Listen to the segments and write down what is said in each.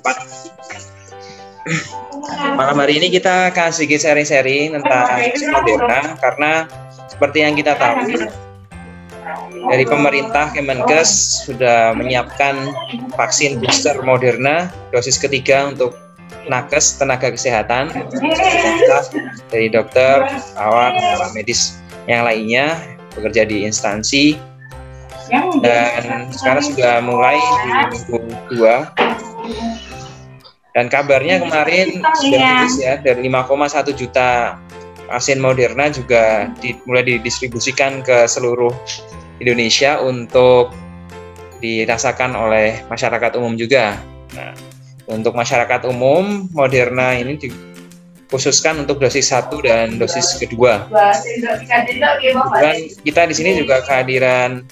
berempat. Malam hari ini kita akan sedikit sharing-sharing tentang vaksin Moderna, karena seperti yang kita tahu dari pemerintah Kemenkes sudah menyiapkan vaksin booster Moderna dosis ketiga untuk nakes, tenaga kesehatan, dari dokter, perawat, tenaga medis yang lainnya bekerja di instansi, dan sekarang sudah mulai di minggu 2. Dan kabarnya kemarin sudah rilis ya, dari 5,1 juta vaksin Moderna juga mulai didistribusikan ke seluruh Indonesia untuk dirasakan oleh masyarakat umum juga. Nah, untuk masyarakat umum, Moderna ini dikhususkan untuk dosis 1 dan dosis kedua. Dan kita di sini juga kehadiran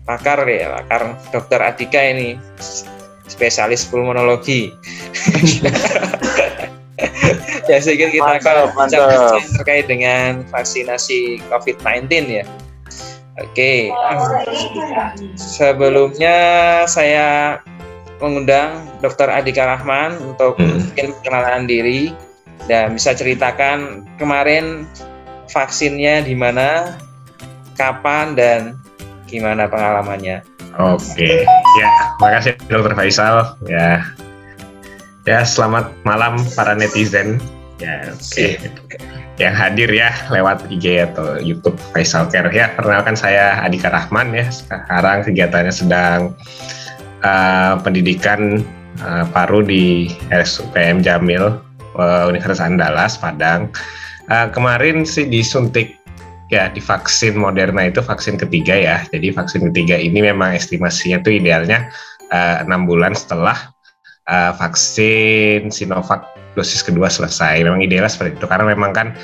pakar Dr. Adika ini, spesialis pulmonologi. Ya, sedikit kita akan bicara terkait dengan vaksinasi COVID-19 ya. Oke, sebelumnya saya mengundang Dr. Adika Rahman untuk mungkin perkenalan diri dan bisa ceritakan kemarin vaksinnya di mana, kapan, dan gimana pengalamannya. Oke, ya, makasih Dr. Faisal. Ya, selamat malam para netizen. Ya, oke. Yang hadir ya lewat IG atau YouTube Faisal Care. Ya, perkenalkan saya Adika Rahman ya. Sekarang kegiatannya sedang pendidikan paru di RSUPM Jamil Universitas Andalas Padang. Kemarin sih disuntik ya, di vaksin Moderna itu vaksin ketiga ya. Jadi vaksin ketiga ini memang estimasinya itu idealnya 6 bulan setelah vaksin Sinovac dosis kedua selesai. Memang idealnya seperti itu, karena memang kan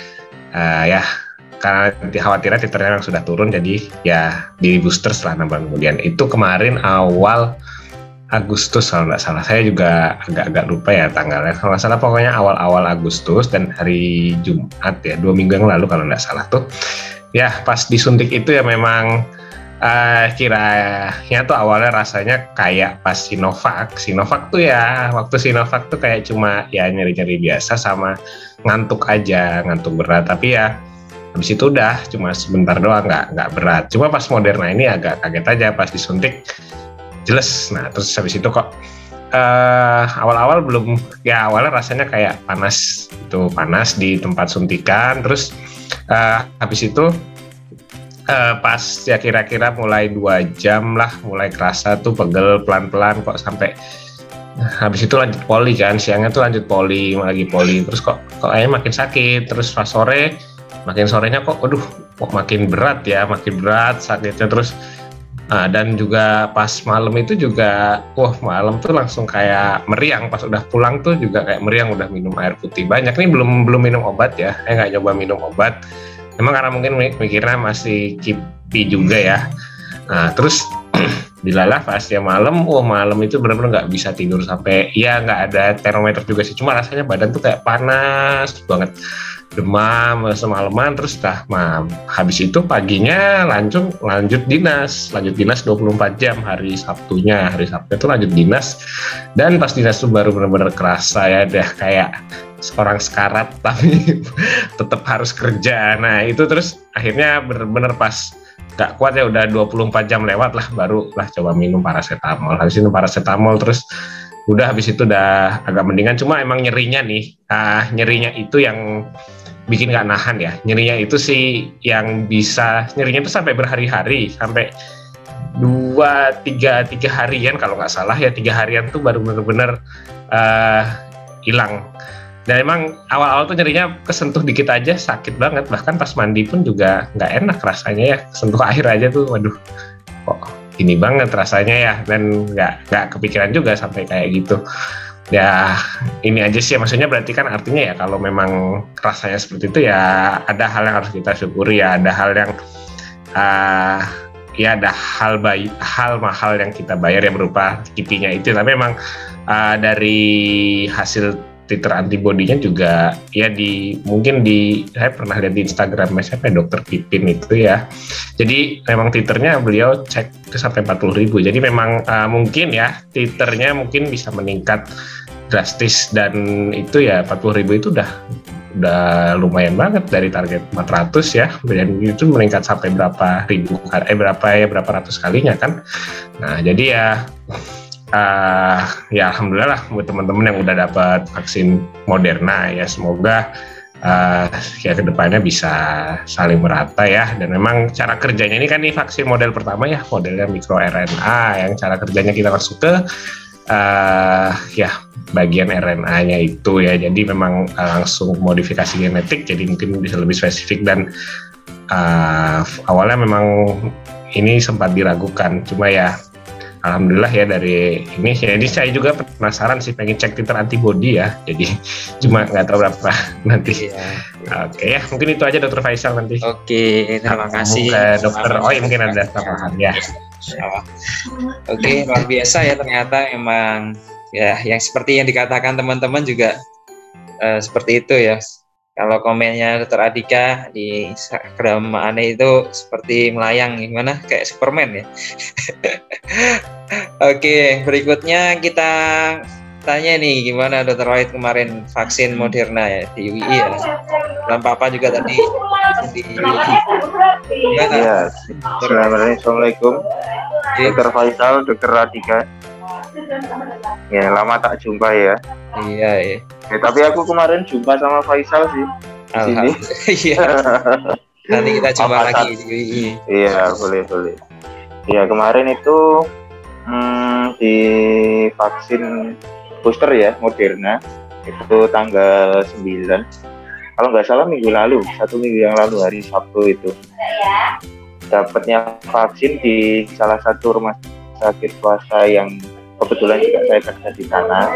karena khawatirnya titernya memang sudah turun, jadi ya di booster setelah 6 bulan kemudian. Itu kemarin awal Agustus kalau nggak salah, saya juga agak lupa ya tanggalnya, kalau nggak salah pokoknya awal Agustus, dan hari Jumat ya, 2 minggu yang lalu kalau nggak salah tuh ya, pas disuntik itu ya memang kiranya tuh awalnya rasanya kayak pas Sinovac tuh ya, waktu Sinovac tuh kayak cuma ya nyeri-nyeri biasa sama ngantuk berat, tapi ya habis itu udah cuma sebentar doang, nggak berat. Cuma pas Moderna ini agak kaget aja pas disuntik jelas. Nah, terus habis itu kok awal-awal belum ya, awalnya rasanya kayak panas di tempat suntikan. Terus habis itu pas ya kira-kira mulai 2 jam lah mulai kerasa tuh pegel pelan-pelan kok, sampai habis itu lanjut poli kan, siangnya tuh lanjut lagi poli, terus kok kayaknya makin sakit. Terus pas makin sorenya kok makin berat sakitnya. Terus dan juga pas malam itu juga malam tuh langsung kayak meriang. Pas udah pulang tuh juga kayak meriang, udah minum air putih banyak. Ini belum minum obat ya, saya nggak nyoba minum obat, emang karena mungkin mikirnya masih kipi juga ya. Nah, terus dilalah pas ya malam itu benar-benar nggak bisa tidur, sampai ya nggak ada termometer juga sih, cuma rasanya badan tuh kayak panas banget, demam semalaman. Terus habis itu paginya lanjut dinas 24 jam. Hari Sabtu itu lanjut dinas, dan pas dinas tuh baru benar-benar kerasa ya, udah kayak orang sekarat tapi tetap harus kerja. Nah itu terus akhirnya benar-benar pas gak kuat ya, udah 24 jam lewat lah, baru coba minum paracetamol. Habis minum paracetamol terus habis itu udah agak mendingan. Cuma emang nyerinya itu yang bikin gak nahan ya. Nyerinya itu sih yang bisa, nyerinya itu sampai berhari-hari, sampai 3 harian kalau nggak salah ya, 3 harian tuh baru benar-benar hilang. Dan emang awal-awal tuh nyerinya kesentuh dikit aja sakit banget, bahkan pas mandi pun juga nggak enak rasanya ya, sentuh air aja tuh waduh kok ini banget rasanya ya, dan nggak kepikiran juga sampai kayak gitu ya. Ini aja sih, maksudnya berarti kan artinya ya kalau memang rasanya seperti itu ya ada hal yang harus kita syukuri ya, ada hal yang ada hal mahal yang kita bayar yang berupa kipinya itu. Tapi memang dari hasil titer antibodinya juga ya mungkin saya pernah lihat di Instagram siapa Dokter Pipin itu ya. Jadi memang titernya beliau cek itu sampai 40.000. Jadi memang mungkin ya titernya mungkin bisa meningkat drastis, dan itu ya 40.000 itu udah lumayan banget dari target 400 ya, dan itu meningkat sampai berapa ratus kalinya kan. Nah jadi ya alhamdulillah lah buat teman-teman yang udah dapat vaksin Moderna ya, semoga ya kedepannya bisa saling merata ya. Dan memang cara kerjanya ini kan vaksin model pertama ya, modelnya mikroRNA, yang cara kerjanya kita masuk ke ya bagian RNA-nya itu ya, jadi memang langsung modifikasi genetik, jadi mungkin bisa lebih spesifik. Dan awalnya memang ini sempat diragukan, cuma ya alhamdulillah ya dari ini. Jadi saya juga penasaran sih, pengen cek titer antibody ya, jadi cuma nggak tahu berapa nanti. Oke ya, mungkin itu aja Dokter Faisal nanti. Oke, terima kasih Dokter mungkin ada tambahan ya. Oke, luar biasa ya, ternyata emang ya yang seperti yang dikatakan teman-teman juga seperti itu ya. Kalau komennya Dr. Adika di Instagram Ane itu seperti melayang, gimana kayak Superman ya. Oke, berikutnya kita tanya nih, gimana Dr. Wahid kemarin vaksin Moderna ya di UI ya. Dan Papa juga tadi di UI. Iya. Assalamualaikum. Dr. Faisal, Dr. Adika. Ya, lama tak jumpa ya. Iya. Ya, tapi aku kemarin jumpa sama Faisal sih. Di sini. Nanti kita coba lagi di UI. Iya, boleh. Iya, kemarin itu di vaksin booster ya, Moderna. Itu tanggal 9. Kalau nggak salah minggu lalu, 1 minggu yang lalu, hari Sabtu itu. Dapatnya vaksin di salah satu rumah sakit swasta yang kebetulan juga saya kerja di sana.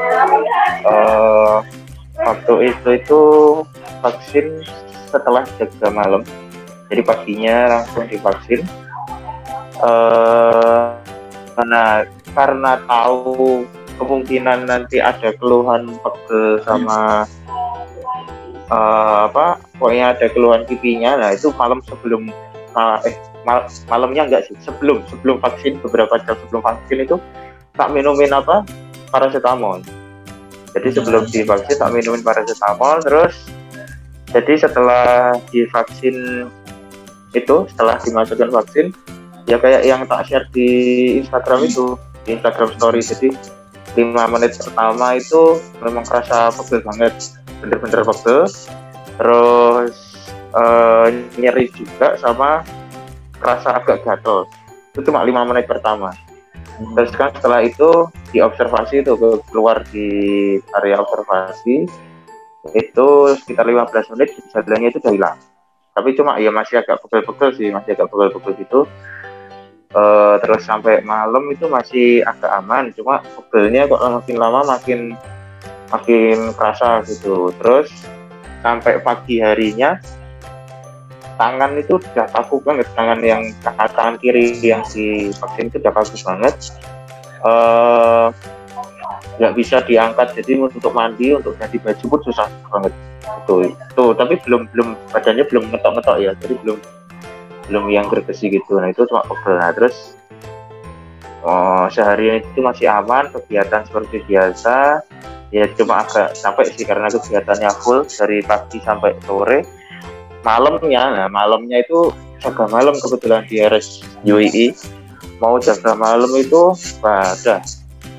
Waktu itu vaksin setelah jaga malam, jadi paginya langsung divaksin. Karena tahu kemungkinan nanti ada keluhan pegel sama pokoknya ada keluhan pipinya. Nah itu malamnya enggak sih, sebelum vaksin, beberapa jam sebelum vaksin itu tak minumin paracetamol. Jadi sebelum divaksin tak minumin paracetamol. Terus jadi setelah divaksin itu, setelah dimasukkan vaksin ya kayak yang tak share di Instagram itu, di Instagram story. Jadi 5 menit pertama itu memang kerasa pegel banget, bener-bener pegel. Terus nyeri juga sama kerasa agak gatel. Itu cuma 5 menit pertama. Terus kan setelah itu diobservasi itu, keluar di area observasi itu sekitar 15 menit gejalanya itu udah hilang. Tapi cuma ya masih agak pegel-pegel sih, gitu. Terus sampai malam itu masih agak aman, cuma pegelnya kok makin lama makin kerasa gitu. Terus sampai pagi harinya tangan itu udah kaku banget, tangan kiri yang di vaksin itu udah kaku banget, nggak bisa diangkat. Jadi untuk mandi, untuk ganti baju pun susah banget itu. Tapi belum badannya belum ngetok ya, jadi belum yang gergesi gitu. Nah itu cuma pegel. Nah terus seharian itu masih aman, kegiatan seperti biasa ya, cuma agak capek sih karena kegiatannya full dari pagi sampai sore. Malamnya itu jaga malam, kebetulan di RS UII mau jaga malam itu pada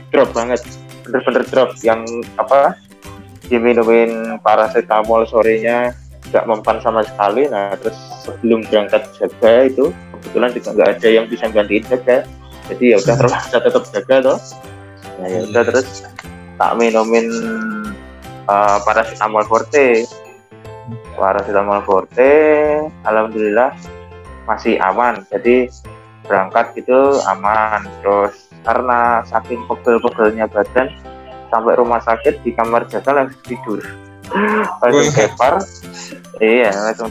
drop banget, bener-bener drop. Yang diminumin paracetamol sorenya nggak mempan sama sekali. Nah terus sebelum berangkat jaga itu kebetulan juga nggak ada yang bisa gantiin jaga, jadi ya udah terpaksa tetap jaga toh. Nah ya udah, terus tak minumin paracetamol forte. Alhamdulillah masih aman, jadi berangkat gitu aman. Terus karena saking pegel-pegelnya badan, sampai rumah sakit di kamar jaga langsung tidur. langsung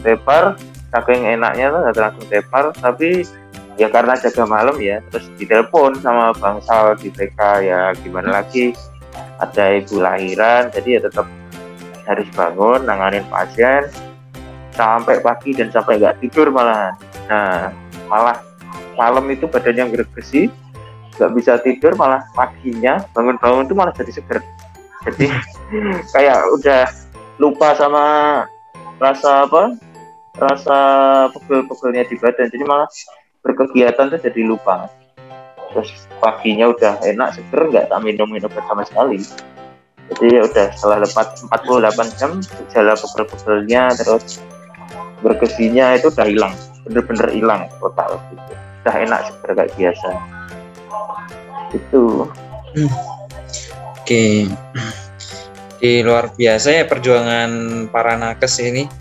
tepar, saking enaknya tuh langsung tepar. Tapi ya karena jaga malam ya, terus ditelepon sama Bang Sal di PK, ya gimana lagi, ada ibu lahiran, jadi ya tetap harus bangun nanganin pasien sampai pagi dan sampai nggak tidur malahan. Nah, malah malam itu badannya gregesi, nggak bisa tidur, malah paginya bangun-bangun itu malah jadi seger. Jadi kayak udah lupa sama rasa pegel-pegelnya di badan, jadi malah berkegiatan tuh jadi lupa. Terus paginya udah enak, seger, nggak tak minum obat sama sekali. Jadi ya udah setelah lepas 48 jam gejala pegel-pegelnya terus berkesinya itu udah hilang, bener-bener hilang total gitu. Udah enak seger kayak biasa. Itu. Oke. Luar biasa ya perjuangan para nakes ini.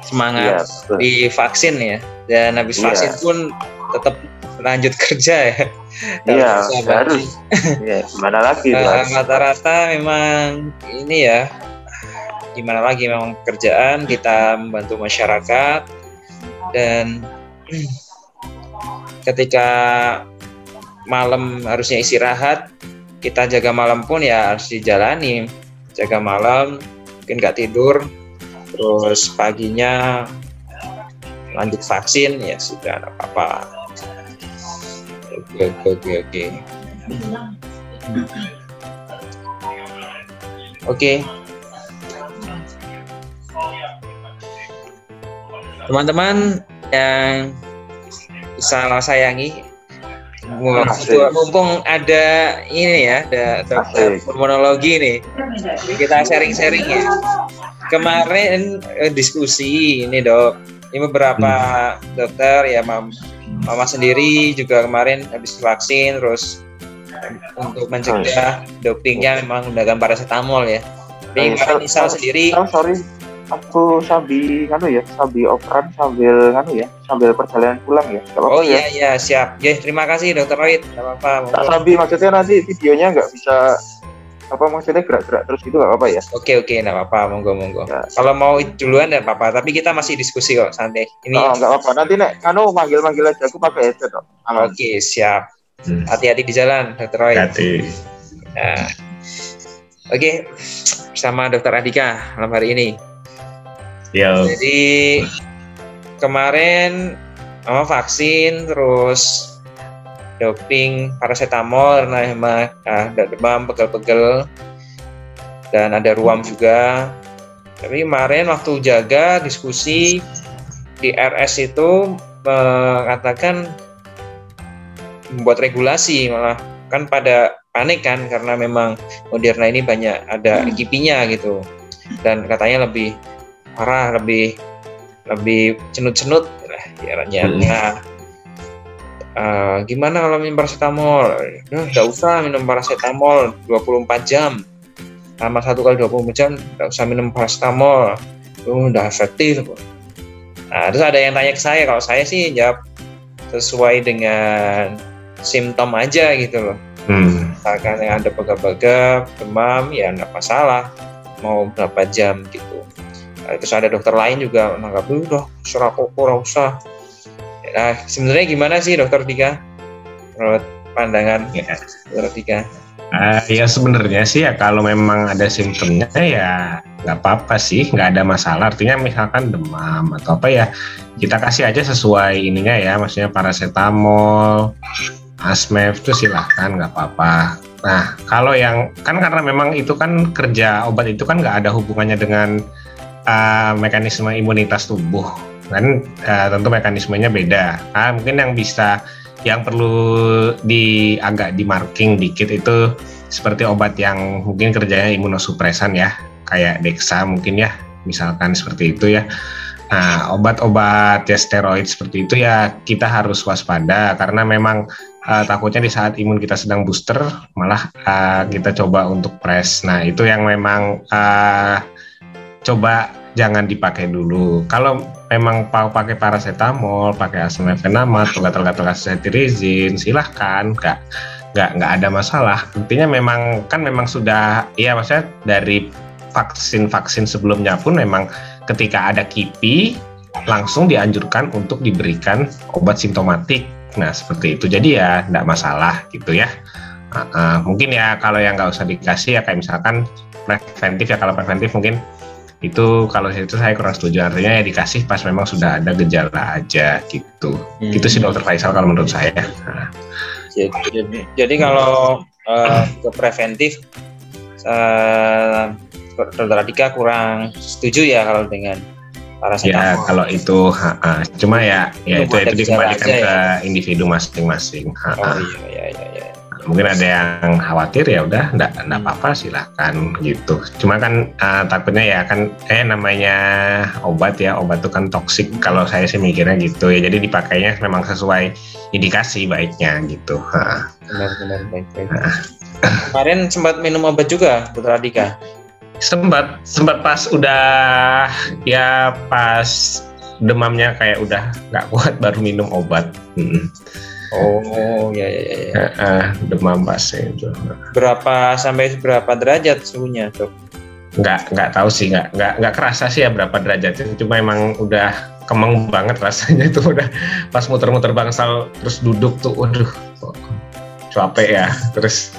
Semangat ya, di vaksin ya. Dan habis vaksin pun tetap lanjut kerja ya. Iya, harus. Ya, gimana lagi? Rata-rata memang ini ya. Gimana lagi, memang pekerjaan kita membantu masyarakat, dan ketika malam harusnya istirahat, kita jaga malam pun ya harus dijalani. Jaga malam, mungkin nggak tidur, terus paginya lanjut vaksin, ya sudah, nggak apa-apa. Oke. Teman-teman yang saya sayangi, mumpung ada ini ya, ada dokter pulmonologi nih, kita sharing-sharing ya. Kemarin diskusi ini dok, ini beberapa dokter ya, mama sendiri juga kemarin habis vaksin, terus untuk mencegah dopingnya memang menggunakan paracetamol ya. Tapi kemarin Isal sendiri, aku sambil operan sambil perjalanan pulang ya. Oh iya ya, siap. Ya, terima kasih Dokter Rohit. Enggak apa-apa. Tak sambil, maksudnya nanti videonya nggak bisa maksudnya gerak-gerak terus gitu, nggak apa-apa ya? Oke, enggak apa-apa, monggo. Ya. Kalau mau duluan enggak apa-apa, tapi kita masih diskusi kok, santai. Ini enggak apa-apa. Nanti manggil aja, aku pakai headset kok. Oke, siap. Hati-hati di jalan, Dokter Rohit. Hati. Nah. Oke, bersama Dokter Andika malam hari ini. Yo. Jadi kemarin vaksin, terus doping paracetamol karena ada demam, pegel-pegel, dan ada ruam juga. Tapi kemarin waktu jaga diskusi di RS itu mengatakan membuat regulasi, malah kan pada panik kan karena memang Moderna ini banyak ada kipinya gitu, dan katanya lebih parah, lebih cenut-cenut lah. Gimana kalau minum paracetamol? Nggak usah minum paracetamol 24 jam. Selama 1 kali 24 jam nggak usah minum paracetamol. Udah efektif. Nah, terus ada yang tanya ke saya, kalau saya sih jawab sesuai dengan simptom aja gitu loh. Misalkan yang ada begap-begap, demam, ya nggak masalah. Mau berapa jam gitu. Terus ada dokter lain juga menganggap udah serah kok usah. Nah, sebenarnya gimana sih Dokter Dika menurut pandangan Dokter Dika? Ya sebenarnya sih ya kalau memang ada simptomnya ya nggak apa-apa sih, nggak ada masalah. Artinya misalkan demam atau apa ya kita kasih aja sesuai ininya ya, maksudnya paracetamol, Asmef itu silahkan, nggak apa-apa. Nah kalau yang kan karena memang itu kan kerja obat itu kan nggak ada hubungannya dengan mekanisme imunitas tubuh kan, tentu mekanismenya beda. Mungkin yang perlu agak di marking dikit itu seperti obat yang mungkin kerjanya imunosupresan ya, kayak Dexa mungkin ya, misalkan seperti itu ya. Nah, obat-obat ya steroid seperti itu ya kita harus waspada karena memang takutnya di saat imun kita sedang booster malah kita coba untuk press. Nah, itu yang memang coba jangan dipakai dulu. Kalau memang pakai paracetamol, pakai acetaminophen atau gatal-gatal cetirizine, silahkan, nggak ada masalah. Intinya memang sudah, ya maksudnya dari vaksin sebelumnya pun memang ketika ada kipi langsung dianjurkan untuk diberikan obat simptomatik. Nah seperti itu, jadi ya nggak masalah gitu ya. Mungkin ya kalau yang nggak usah dikasih ya kayak misalkan preventif ya. Kalau preventif mungkin itu kalau itu saya kurang setuju, artinya ya dikasih pas memang sudah ada gejala aja gitu. Itu sih Dokter Faisal kalau menurut saya. Nah. Jadi kalau ke preventif Dokter Adika kurang setuju ya kalau dengan paracetamol. Ya kalau itu cuma ya itu dikembalikan ke individu masing-masing. Oh iya. Mungkin ada yang khawatir, ya udah enggak apa-apa, silakan gitu. Cuma kan takutnya ya kan namanya obat tuh kan toksik, kalau saya sih mikirnya gitu ya. Jadi dipakainya memang sesuai indikasi baiknya gitu. Benar baik. Kemarin sempat minum obat juga Dokter Adika? Sempat pas udah ya pas demamnya kayak udah nggak kuat baru minum obat. Oh ya. Demam pas itu. Sampai berapa derajat suhunya, Dok? Nggak tahu sih, nggak kerasa sih ya berapa derajatnya. Cuma emang udah kemeng banget rasanya itu, udah pas muter-muter bangsal terus duduk tuh, waduh, capek ya. Terus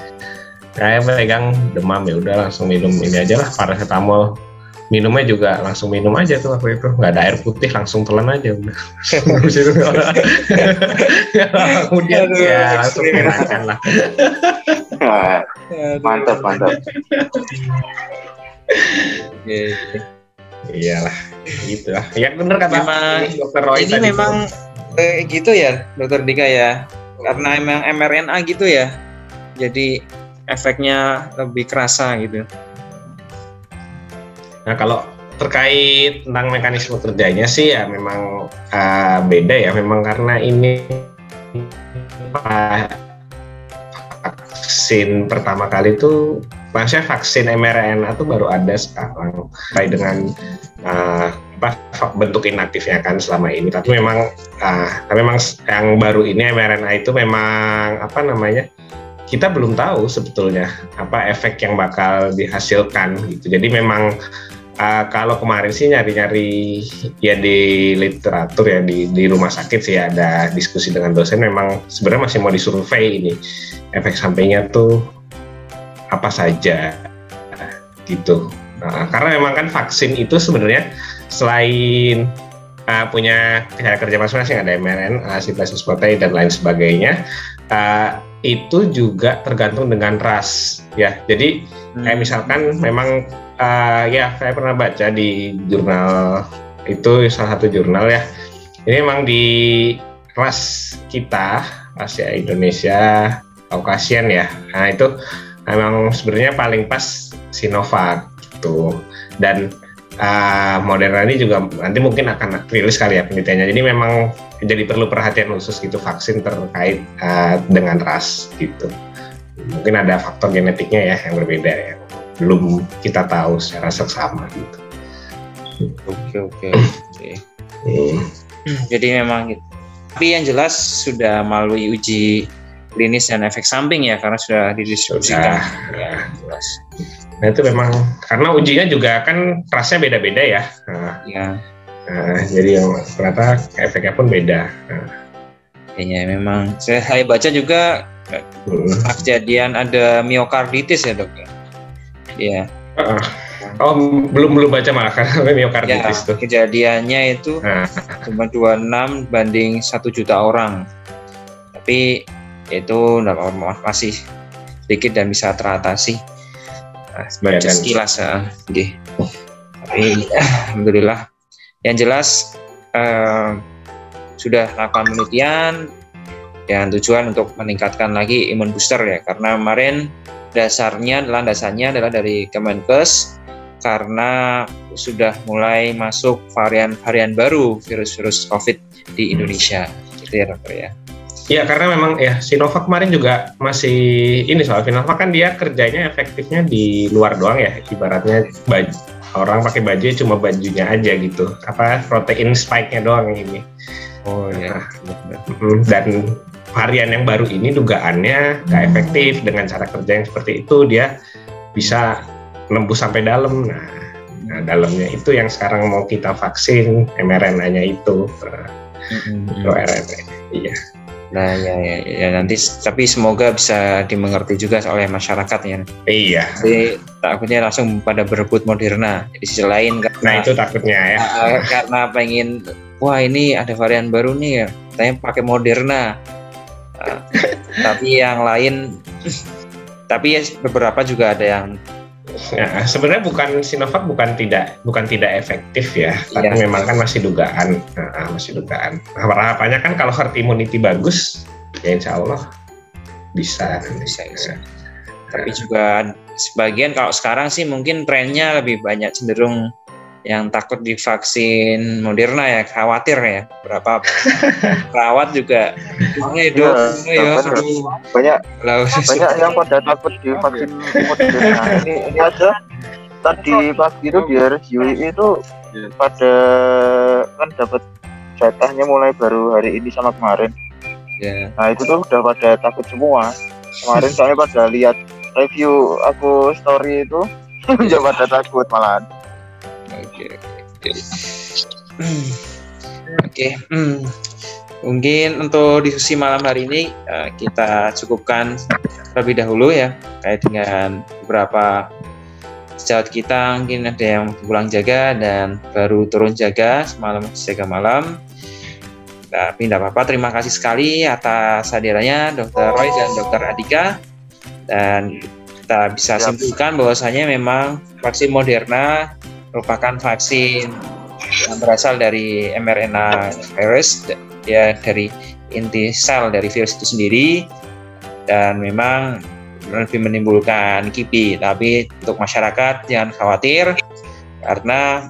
kayak pegang demam, ya udah langsung minum ini aja lah, paracetamol. Minumnya juga langsung minum aja tuh waktu itu, nggak ada air putih, langsung telan aja udah. Kemudian ya langsung enakan lah. Mantap. Iyalah, gitu lah. Ya bener kata Dokter Roy ini tadi. Memang gitu ya Dokter Dika ya, karena emang mRNA gitu ya, jadi efeknya lebih kerasa gitu. Nah kalau terkait tentang mekanisme kerjanya sih ya memang beda ya, memang karena ini vaksin pertama kali itu, maksudnya vaksin mRNA itu baru ada sekarang terkait dengan bentuk inaktifnya kan selama ini. Tapi memang yang baru ini mRNA itu memang kita belum tahu sebetulnya apa efek yang bakal dihasilkan gitu. Jadi memang kalau kemarin sih nyari-nyari ya di literatur ya di rumah sakit sih ada diskusi dengan dosen, memang sebenarnya masih mau disurvei ini efek sampingnya tuh apa saja gitu. Karena memang kan vaksin itu sebenarnya selain punya cara kerja masing-masing, ada mRNA, sintesis protein dan lain sebagainya, itu juga tergantung dengan ras ya. Jadi kayak misalkan memang ya saya pernah baca di jurnal itu, salah satu jurnal ya, ini memang di ras kita, Asia Indonesia Kaukasian ya, nah itu memang sebenarnya paling pas Sinovac gitu. Dan Moderna ini juga nanti mungkin akan rilis kali ya penelitiannya. Jadi memang jadi perlu perhatian khusus gitu vaksin terkait dengan ras gitu. Mungkin ada faktor genetiknya ya yang berbeda ya, belum kita tahu secara seksama gitu. Oke. Jadi memang gitu. Tapi yang jelas sudah melalui uji klinis dan efek samping ya, karena sudah didistribusikan. Ya, jelas. Nah itu memang karena ujinya juga kan rasnya beda-beda ya. Jadi yang ternyata efeknya pun beda. Kayaknya memang saya baca juga kejadian ada miokarditis ya dok ya. Iya. Oh belum baca malah karena miokarditis ya, tuh. Kejadiannya itu cuma 26 banding 1 juta orang. Tapi itu masih sedikit dan bisa teratasi. Baca sekilas tapi alhamdulillah yang jelas sudah melakukan penelitian dengan tujuan untuk meningkatkan lagi imun booster ya, karena kemarin dasarnya adalah dari Kemenkes, karena sudah mulai masuk varian baru virus COVID di Indonesia gitu ya dokter ya. Ya karena memang ya Sinovac kemarin juga masih ini, soal Sinovac kan dia kerjanya efektifnya di luar doang ya, ibaratnya orang pakai baju cuma bajunya aja gitu, protein spike-nya doang yang ini. Oh ya. Dan varian yang baru ini dugaannya nggak efektif dengan cara kerja yang seperti itu, dia bisa nembus sampai dalam. Nah dalamnya itu yang sekarang mau kita vaksin mRNA-nya itu. RNA. Iya. Nah ya nanti tapi semoga bisa dimengerti juga oleh masyarakat ya. Iya. Jadi takutnya langsung pada berebut Moderna. Jadi sisi lain karena Nah itu takutnya ya. Karena pengen wah ini ada varian baru nih ya, saya pakai Moderna. Tapi yang lain tapi ya beberapa juga ada yang Ya, sebenarnya Sinovac bukan tidak efektif ya, tapi memang kan masih dugaan. Masih dugaan. Harapannya kan kalau herd immunity bagus, ya insya Allah bisa. Tapi juga sebagian kalau sekarang sih mungkin trennya lebih banyak cenderung yang takut divaksin Moderna ya, khawatir ya. Berapa perawat juga banyak yang pada takut divaksin Moderna. Ini aja tadi pagi itu di RSUI itu pada kan dapat jatahnya mulai baru hari ini sama kemarin. Nah itu tuh udah pada takut semua. Kemarin saya pada lihat review aku story itu udah pada takut malahan. Oke. Mungkin untuk diskusi malam hari ini kita cukupkan terlebih dahulu ya, terkait dengan beberapa sejawat kita. Mungkin ada yang pulang jaga dan baru turun jaga semalam jaga malam. Tapi tidak apa-apa. Terima kasih sekali atas hadirnya Dr. Roy dan Dr. Andika. Dan kita bisa simpulkan bahwasanya memang vaksin Moderna merupakan vaksin yang berasal dari mRNA virus, ya dari inti sel dari virus itu sendiri, dan memang lebih menimbulkan KIPI. Tapi untuk masyarakat jangan khawatir karena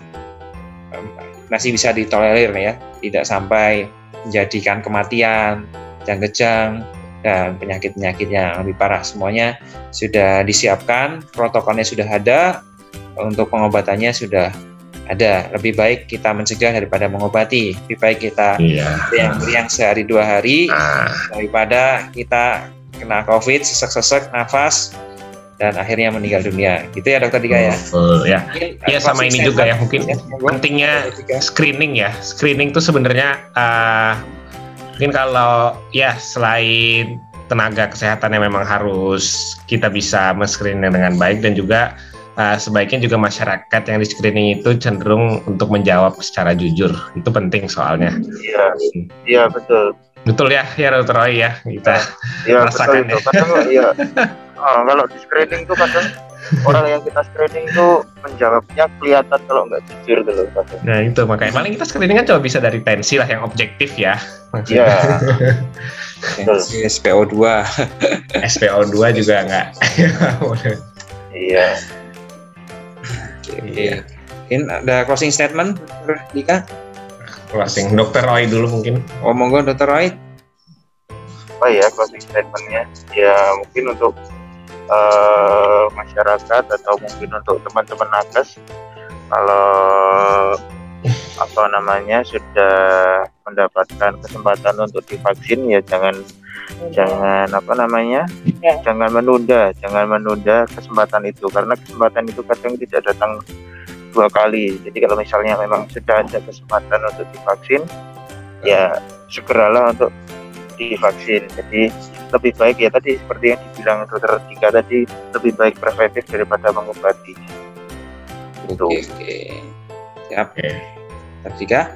masih bisa ditolerir ya, tidak sampai menjadikan kematian, kejang-kejang dan penyakit-penyakit yang lebih parah. Semuanya sudah disiapkan, protokolnya sudah ada. Untuk pengobatannya sudah ada. Lebih baik kita mencegah daripada mengobati. Lebih baik kita yang sehari 2 hari daripada kita kena COVID, sesek-sesek, nafas, dan akhirnya meninggal dunia. Gitu ya Dokter Dika ya? Ya. Iya sama ini juga ya mungkin pentingnya screening ya. Screening itu sebenarnya mungkin kalau ya selain tenaga kesehatan yang memang harus kita bisa men-screening dengan baik, dan juga sebaiknya juga masyarakat yang di screening itu cenderung untuk menjawab secara jujur. Itu penting soalnya. Iya betul. Betul ya Dr. Roy ya, kita rasakan betul, ya. Kadang kalau di screening tuh kadang orang yang kita screening tuh menjawabnya kelihatan kalau nggak jujur dulu. Nah itu makanya paling kita screening kan coba bisa dari tensi lah yang objektif ya. Iya. SPO2. SPO2 juga nggak. Iya. Oke. Mungkin ada closing statement, Dr. Dika? Closing, Dr. Roy dulu mungkin. Monggo Dr. Roy. Closing statementnya ya mungkin untuk masyarakat atau mungkin untuk teman-teman nakes, kalau sudah mendapatkan kesempatan untuk divaksin ya jangan menunda kesempatan itu, karena kesempatan itu kadang tidak datang 2 kali. Jadi kalau misalnya memang sudah ada kesempatan untuk divaksin, ya segeralah untuk divaksin. Jadi lebih baik ya tadi seperti yang dibilang Dr. Dika tadi, lebih baik preventif daripada mengobati. Oke. Siap. Dr. Dika?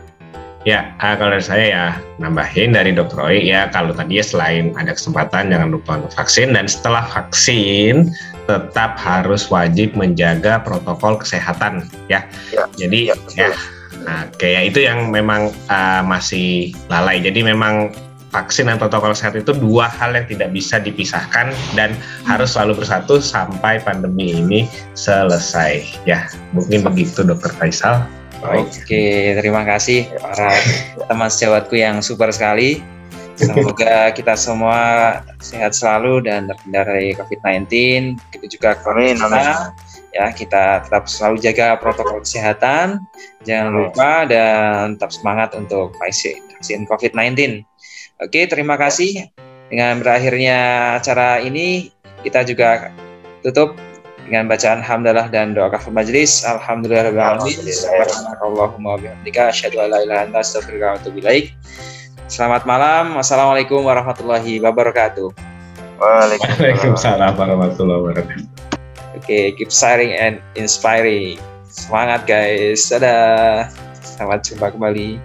Ya, kalau dari saya ya nambahin dari Dr. Roy ya, kalau tadi ya selain ada kesempatan jangan lupa untuk vaksin, dan setelah vaksin tetap harus wajib menjaga protokol kesehatan ya. Jadi kayak itu yang memang masih lalai. Jadi memang vaksin dan protokol kesehatan itu 2 hal yang tidak bisa dipisahkan dan harus selalu bersatu sampai pandemi ini selesai ya. Mungkin begitu Dr. Faisal. Oke, terima kasih para teman sejawatku yang super sekali. Semoga kita semua sehat selalu dan terhindar dari COVID-19. Begitu juga corona. Ya, kita tetap selalu jaga protokol kesehatan. Jangan lupa dan tetap semangat untuk vaksin COVID-19. Oke, terima kasih. Dengan berakhirnya acara ini, kita juga tutup dengan bacaan hamdalah dan doa kafaratul majelis. Alhamdulillahirabbil alamin. Subhanakallahumma wa bihamdika asyhadu an la ilaha illa anta astaghfiruka wa atubu ilaik. Selamat malam. Wassalamualaikum warahmatullahi wabarakatuh. Waalaikumsalam warahmatullahi wabarakatuh. Oke, keep sharing and inspiring. Semangat guys. Dadah. Selamat jumpa kembali.